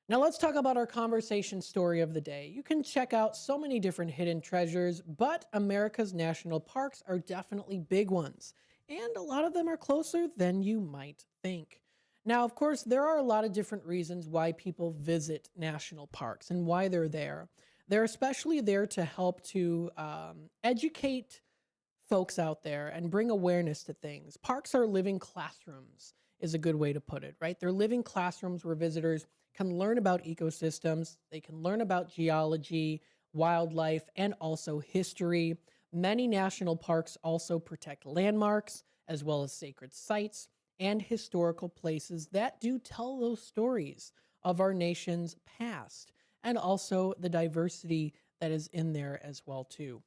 Now, let's talk about our conversation story of the day. You can check out so many different hidden treasures, but America's national parks are definitely big ones, and a lot of them are closer than you might think. Now, of course, there are a lot of different reasons why people visit national parks and why they're there. They're especially there to help to educate folks out there and bring awareness to things. Parks are living classrooms, is a good way to put it, right? They're living classrooms where visitors can learn about ecosystems, they can learn about geology, wildlife, and also history. Many national parks also protect landmarks as well as sacred sites and historical places that do tell those stories of our nation's past and also the diversity that is in there as well too.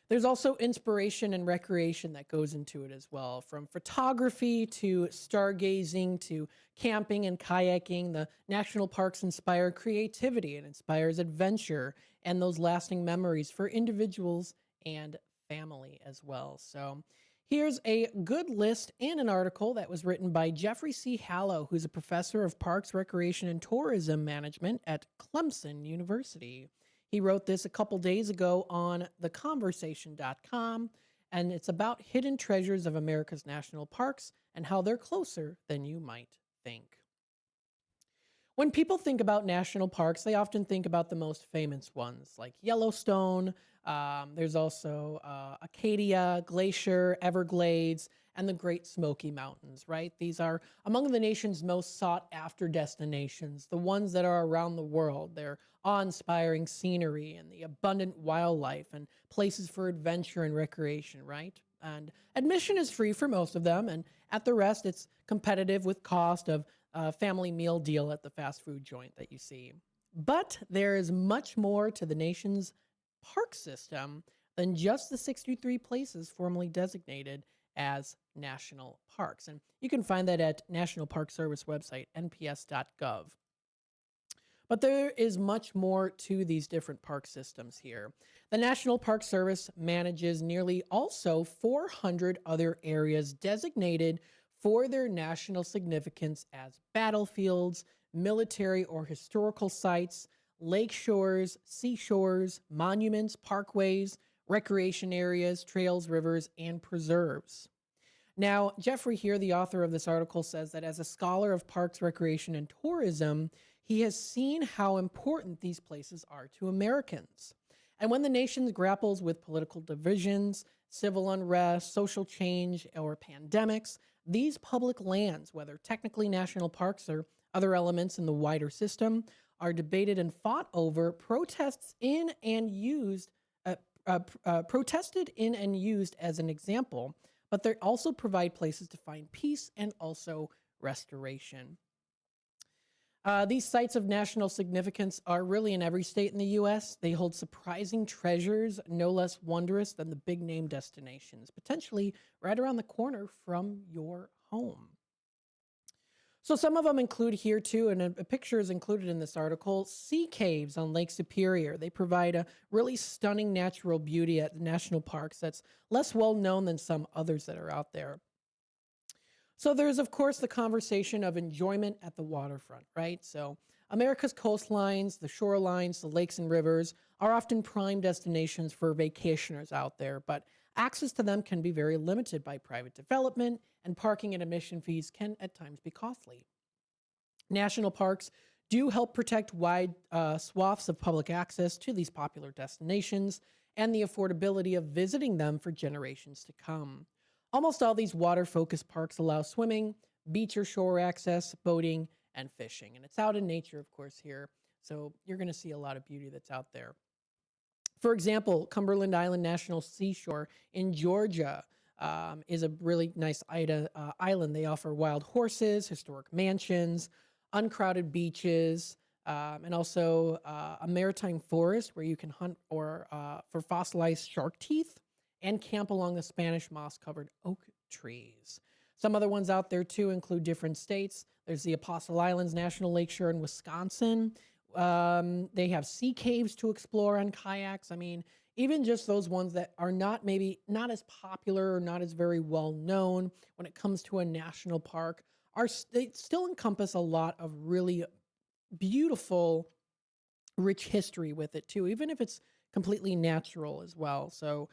There's also inspiration and recreation that goes into it as well, from photography to stargazing to camping and kayaking. The national parks inspire creativity and inspires adventure and those lasting memories for individuals and family as well. So here's a good list and an article that was written by Jeffrey C. Hallow, who's a professor of parks, recreation, and tourism management at Clemson University. He wrote this a couple days ago on theconversation.com, and it's about hidden treasures of America's national parks and how they're closer than you might think. When people think about national parks, they often think about the most famous ones like Yellowstone. There's also Acadia, Glacier, Everglades, and the Great Smoky Mountains, right? These are among the nation's most sought after destinations, the ones that are around the world. They're awe inspiring scenery and the abundant wildlife and places for adventure and recreation, right? And admission is free for most of them, and at the rest, it's competitive with cost of family meal deal at the fast food joint that you see. But there is much more to the nation's park system than just the 63 places formally designated as national parks. And you can find that at National Park Service website, nps.gov. But there is much more to these different park systems here. The National Park Service manages nearly also 400 other areas designated for their national significance as battlefields, military or historical sites, lake shores, seashores, monuments, parkways, recreation areas, trails, rivers, and preserves. Now, Jeffrey here, the author of this article, says that as a scholar of parks, recreation, and tourism, he has seen how important these places are to Americans. And when the nation grapples with political divisions, civil unrest, social change, or pandemics, these public lands, whether technically national parks or other elements in the wider system, are debated and fought over, protested in and used as an example, but they also provide places to find peace and also restoration. These sites of national significance are really in every state in the U.S. They hold surprising treasures, no less wondrous than the big name destinations, potentially right around the corner from your home. So some of them include here too, and a picture is included in this article, sea caves on Lake Superior. They provide a really stunning natural beauty at the national parks that's less well known than some others that are out there. So there's, of course, the conversation of enjoyment at the waterfront, right? So America's coastlines, the shorelines, the lakes and rivers are often prime destinations for vacationers out there, but access to them can be very limited by private development, and parking and admission fees can at times be costly. National parks do help protect wide swaths of public access to these popular destinations and the affordability of visiting them for generations to come. Almost all these water focused parks allow swimming, beach or shore access, boating, and fishing. And it's out in nature, of course, here. So you're going to see a lot of beauty that's out there. For example, Cumberland Island National Seashore in Georgia is a really nice island. They offer wild horses, historic mansions, uncrowded beaches, and also a maritime forest where you can hunt or for fossilized shark teeth and camp along the Spanish moss-covered oak trees. Some other ones out there too include different states. There's the Apostle Islands National Lakeshore in Wisconsin. They have sea caves to explore on kayaks. I mean, even just those ones that are maybe not as popular or not as very well known when it comes to a national park they still encompass a lot of really beautiful, rich history with it too, even if it's completely natural as well. So,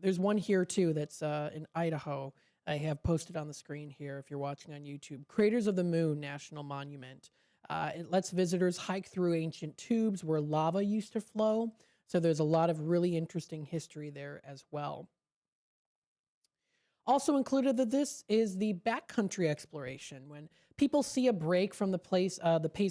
there's one here too that's in Idaho. I have posted on the screen here if you're watching on YouTube. Craters of the Moon National Monument. It lets visitors hike through ancient tubes where lava used to flow. So there's a lot of really interesting history there as well. Also included in this is the backcountry exploration. When people see a break from the pace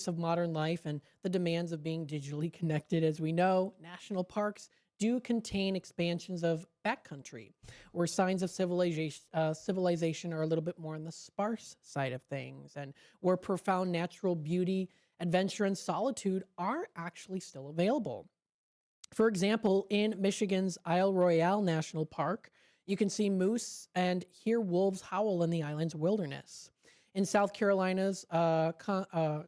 of modern life and the demands of being digitally connected, as we know, national parks do contain expansions of backcountry, where signs of civilization are a little bit more on the sparse side of things, and where profound natural beauty, adventure, and solitude are actually still available. For example, in Michigan's Isle Royale National Park, you can see moose and hear wolves howl in the island's wilderness. In South Carolina's uh, Con-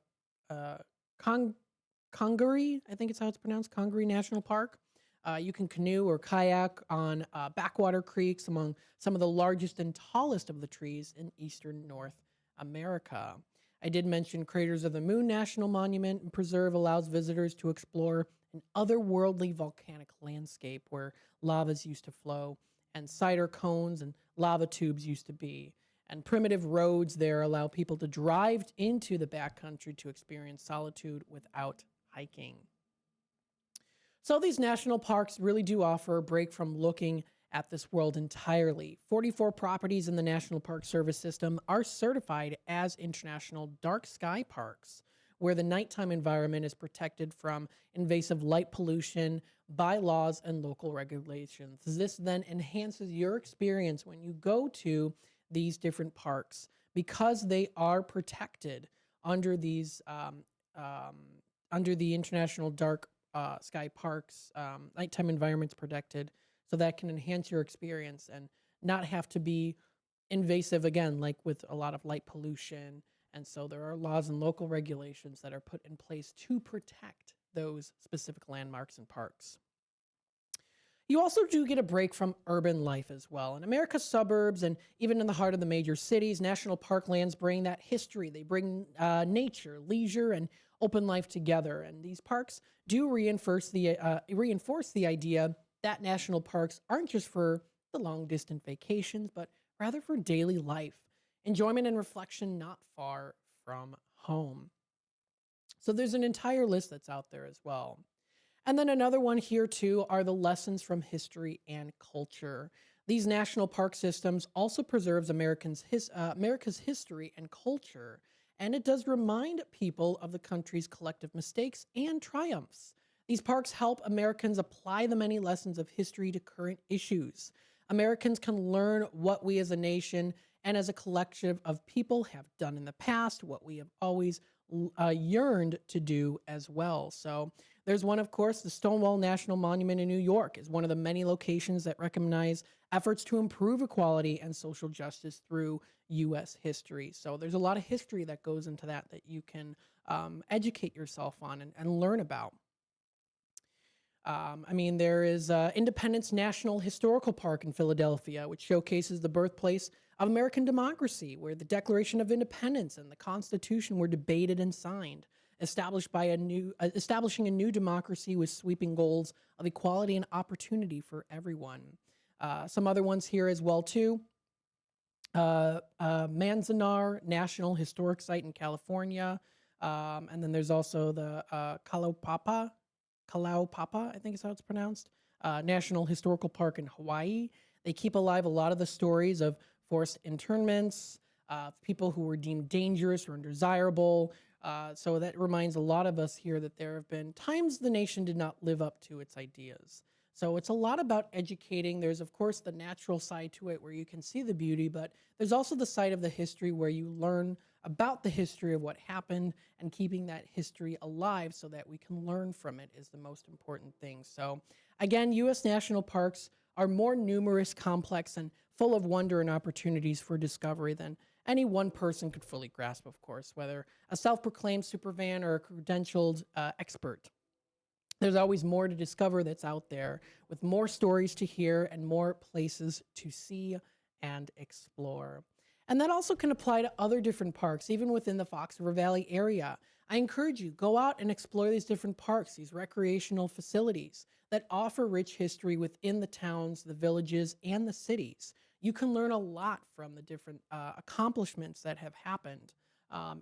Congaree, I think it's how it's pronounced, Congaree National Park, you can canoe or kayak on backwater creeks among some of the largest and tallest of the trees in eastern North America. I did mention Craters of the Moon National Monument and Preserve allows visitors to explore an otherworldly volcanic landscape where lavas used to flow and cider cones and lava tubes used to be. And primitive roads there allow people to drive into the backcountry to experience solitude without hiking. So these national parks really do offer a break from looking at this world entirely. 44 properties in the National Park Service system are certified as international dark sky parks, where the nighttime environment is protected from invasive light pollution by laws and local regulations. This then enhances your experience when you go to these different parks because they are protected under these um, under the International Dark Sky Parks. Nighttime environments protected, so that can enhance your experience and not have to be invasive again, like with a lot of light pollution. And so there are laws and local regulations that are put in place to protect those specific landmarks and parks. You also do get a break from urban life as well. In America's suburbs and even in the heart of the major cities, national park lands bring that history. They bring nature, leisure, and open life together. And these parks do reinforce the idea that national parks aren't just for the long distant vacations, but rather for daily life, enjoyment and reflection not far from home. So there's an entire list that's out there as well. And then another one here too are the lessons from history and culture. These national park systems also preserves America's history and culture, and it does remind people of the country's collective mistakes and triumphs. These parks help Americans apply the many lessons of history to current issues. Americans can learn what we as a nation and as a collective of people have done in the past, what we have always yearned to do as well. So there's one, of course, the Stonewall National Monument in New York is one of the many locations that recognize efforts to improve equality and social justice through U.S. history. So there's a lot of history that goes into that you can educate yourself on and learn about. There is Independence National Historical Park in Philadelphia, which showcases the birthplace of American democracy, where the Declaration of Independence and the Constitution were debated and signed, establishing a new democracy with sweeping goals of equality and opportunity for everyone. Some other ones here as well too. Manzanar National Historic Site in California, and then there's also the Kalaupapa, I think is how it's pronounced, National Historical Park in Hawaii. They keep alive a lot of the stories of forced internments, people who were deemed dangerous or undesirable. So that reminds a lot of us here that there have been times the nation did not live up to its ideas. So it's a lot about educating. There's, of course, the natural side to it where you can see the beauty, but there's also the side of the history where you learn about the history of what happened, and keeping that history alive so that we can learn from it is the most important thing. So again, U.S. national parks are more numerous, complex, and full of wonder and opportunities for discovery than any one person could fully grasp, of course, whether a self-proclaimed superfan or a credentialed expert. There's always more to discover that's out there, with more stories to hear and more places to see and explore. And that also can apply to other different parks, even within the Fox River Valley area. I encourage you, go out and explore these different parks, these recreational facilities that offer rich history within the towns, the villages, and the cities. You can learn a lot from the different accomplishments that have happened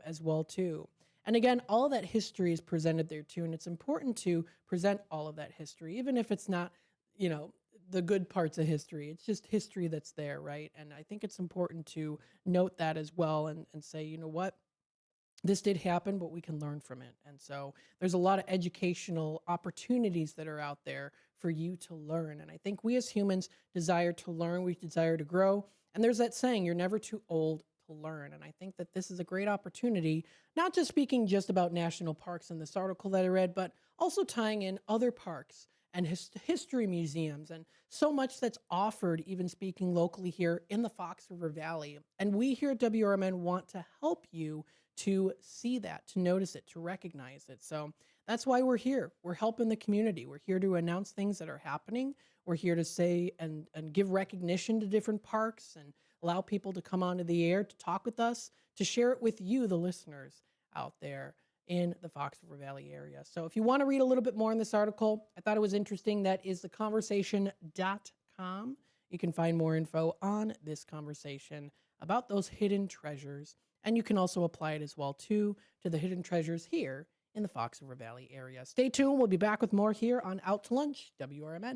as well too. And again, all of that history is presented there too, and it's important to present all of that history, even if it's not, you know, the good parts of history. It's just history that's there, right? And I think it's important to note that as well and say, you know what, this did happen, but we can learn from it. And so there's a lot of educational opportunities that are out there for you to learn. And I think we as humans desire to learn, we desire to grow. And there's that saying, you're never too old to learn. And I think that this is a great opportunity, not just speaking just about national parks in this article that I read, but also tying in other parks and history museums and so much that's offered, even speaking locally here in the Fox River Valley. And we here at WRMN want to help you to see that, to notice it, to recognize it. So that's why we're here. We're helping the community. We're here to announce things that are happening. We're here to say and give recognition to different parks and allow people to come onto the air to talk with us, to share it with you, the listeners out there in the Fox River Valley area. So if you want to read a little bit more in this article, I thought it was interesting. That is theconversation.com. You can find more info on this conversation about those hidden treasures. And you can also apply it as well too to the hidden treasures here in the Fox River Valley area. Stay tuned. We'll be back with more here on Out to Lunch, WRMN.